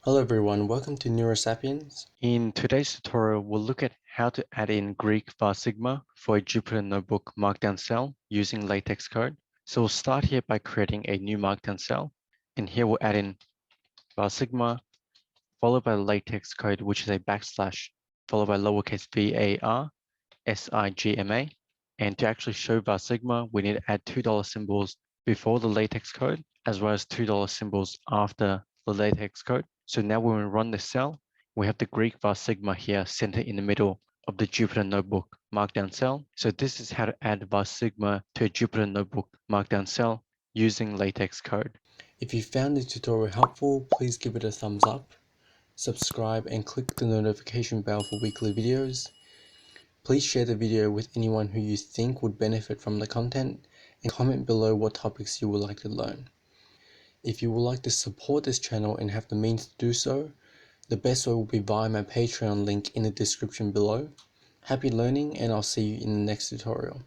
Hello everyone, welcome to Neurasapiens. In today's tutorial, we'll look at how to add in Greek Varsigma for a Jupyter Notebook Markdown cell using LaTeX Code. So we'll start here by creating a new Markdown cell. And here we'll add in Varsigma, followed by LaTeX Code, which is a backslash, followed by lowercase VARSIGMA. And to actually show Varsigma, we need to add $2 symbols before the LaTeX code, as well as $2 symbols after the LaTeX code. So now when we run the cell, we have the Greek Varsigma here centered in the middle of the Jupyter Notebook Markdown cell. So this is how to add Varsigma to a Jupyter Notebook Markdown cell using LaTeX code. If you found this tutorial helpful, please give it a thumbs up, subscribe and click the notification bell for weekly videos. Please share the video with anyone who you think would benefit from the content and comment below what topics you would like to learn. If you would like to support this channel and have the means to do so, the best way will be via my Patreon link in the description below. Happy learning and I'll see you in the next tutorial.